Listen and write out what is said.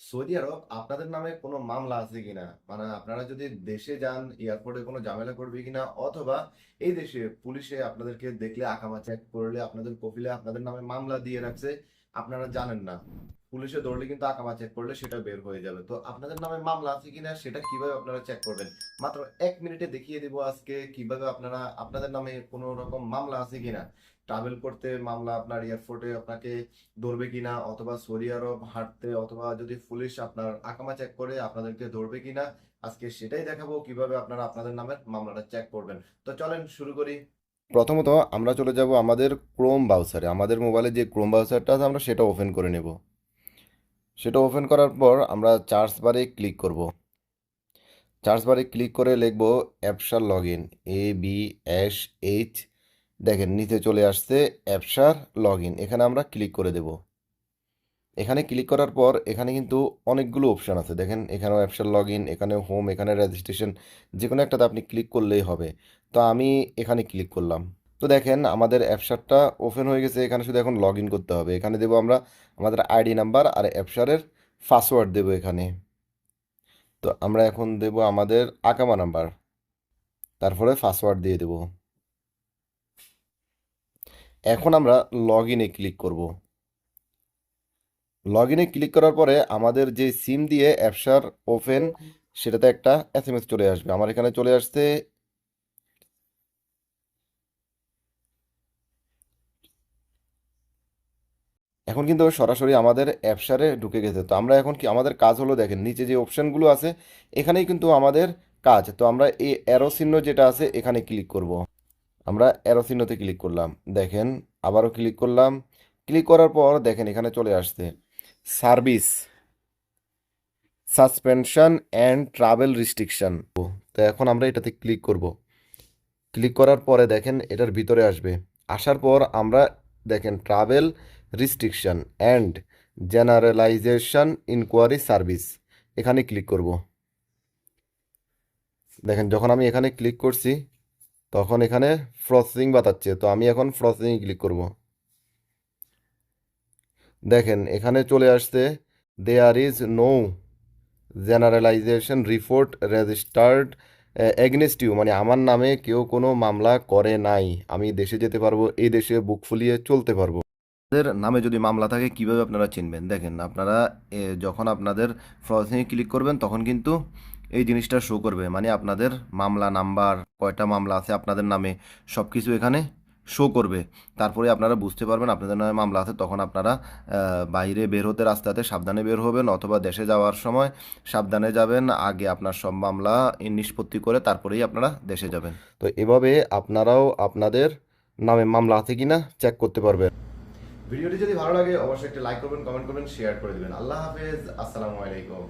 Saudi আরব আপনাদের নামে কোনো মামলা আছে কিনা, মানে আপনারা যদি দেশে যান এয়ারপোর্টে কোনো ঝামেলা করবে কিনা, অথবা এই দেশে পুলিশে আপনাদেরকে দেখলে আকামা চেক করলে আপনাদের কফিলে আপনাদের নামে মামলা দিয়ে রাখছে, আপনারা জানেন না। পুলিশে ধরলে কিন্তু আকামা চেক করলে সেটা বের হয়ে যাবে। তো আপনাদের নামে মামলা আছে কিনা সেটা কিভাবে আপনারা চেক করবেন, মাত্র 1 মিনিটে দেখিয়ে দিব আজকে কিভাবে আপনারা আপনাদের নামে কোনো রকম মামলা আছে কিনা। ট্রাভেল করতে মামলা, আপনার এয়ারপোর্টে আপনাকে ধরবে কিনা, অথবা সৌদি আরব হাঁটতে, অথবা যদি পুলিশ আপনার আকামা চেক করে আপনাদেরকে ধরবে কিনা, আজকে সেটাই দেখাবো কিভাবে আপনারা আপনাদের নামের মামলাটা চেক করবেন। তো চলেন শুরু করি। প্রথমত আমরা চলে যাব আমাদের ক্রোম ব্রাউজারে। আমাদের মোবাইলে যে ক্রোম ব্রাউজারটা আছে আমরা সেটা ওপেন করে নেব। সেটা ওপেন করার পর আমরা সার্চ বারে ক্লিক করব। সার্চ বারে ক্লিক করে লিখব অ্যাপসার লগ ইন, ABSH। দেখেন নিচে চলে আসছে অ্যাপসার লগ ইন, এখানে আমরা ক্লিক করে দেব। এখানে ক্লিক করার পর এখানে কিন্তু অনেকগুলো অপশান আছে। দেখেন এখানেও অ্যাপসার লগ ইন, এখানে হোম, এখানে রেজিস্ট্রেশন, যে কোনো একটাতে আপনি ক্লিক করলেই হবে। তো আমি এখানে ক্লিক করলাম। তো দেখেন আমাদের অ্যাপসারটা ওপেন হয়ে গেছে। এখানে শুধু এখন লগ ইন করতে হবে। এখানে দেবো আমরা আমাদের আইডি নাম্বার আর অ্যাপসারের পাসওয়ার্ড দেবো এখানে। তো আমরা এখন দেব আমাদের আকামা নাম্বার, তারপরে পাসওয়ার্ড দিয়ে দেব। এখন আমরা লগ ইনে ক্লিক করব। লগ ইনে ক্লিক করার পরে আমাদের যে সিম দিয়ে অ্যাপসার ওপেন, সেটাতে একটা এসএমএস চলে আসবে। আমার এখানে চলে আসছে। এখন কিন্তু সরাসরি আমাদের অ্যাপসারে ঢুকে গেছে। তো আমরা এখন কি আমাদের কাজ হলো, দেখেন নিচে যে অপশানগুলো আছে এখানেই কিন্তু আমাদের কাজ। তো আমরা এই অ্যারো চিহ্ন যেটা আছে এখানে ক্লিক করব। আমরা অ্যারো চিহ্নতে ক্লিক করলাম। দেখেন আবারও ক্লিক করলাম। ক্লিক করার পর দেখেন এখানে চলে আসছে service suspension and travel restriction. তো এখন আমরা এটাতে ক্লিক করব। ক্লিক করার পরে দেখেন এটার ভিতরে আসবে। আসার পর আমরা দেখেন travel restriction and generalization inquiry service, এখানে ক্লিক করব। দেখেন যখন আমি এখানে ক্লিক করছি তখন এখানে প্রসেসিং বাতাচ্ছে। তো আমি এখন প্রসেসিং ক্লিক করব। দেখেন এখানে চলে আসছে there is no generalization report registered against you, মানে আমার নামে কেউ কোনো মামলা করে নাই, আমি দেশে যেতে পারবো, এই দেশে বুক ফুলিয়ে চলতে পারবো। আপনাদের নামে যদি মামলা থাকে কিভাবে আপনারা চিনবেন, দেখেন আপনারা যখন আপনাদের প্রসেসিংয়ে ক্লিক করবেন তখন কিন্তু এই জিনিসটা শো করবে, মানে আপনাদের মামলা নাম্বার, কয়টা মামলা আছে আপনাদের নামে, সব কিছু এখানে শো করবে। তারপরে আপনারা বুঝতে পারবেন আপনাদের নামে মামলা আছে। তখন আপনারা বাইরে বের হতে রাস্তাতে সাবধানে বের হবেন, অথবা দেশে যাওয়ার সময় সাবধানে যাবেন। আগে আপনার সব মামলা নিষ্পত্তি করে তারপরেই আপনারা দেশে যাবেন। তো এভাবে আপনারাও আপনাদের নামে মামলা আছে কিনা চেক করতে পারবেন। ভিডিওটি যদি ভালো লাগে অবশ্যই একটা লাইক করবেন, কমেন্ট করবেন, শেয়ার করে দিবেন। আল্লাহ হাফেজ, আসসালামু আলাইকুম।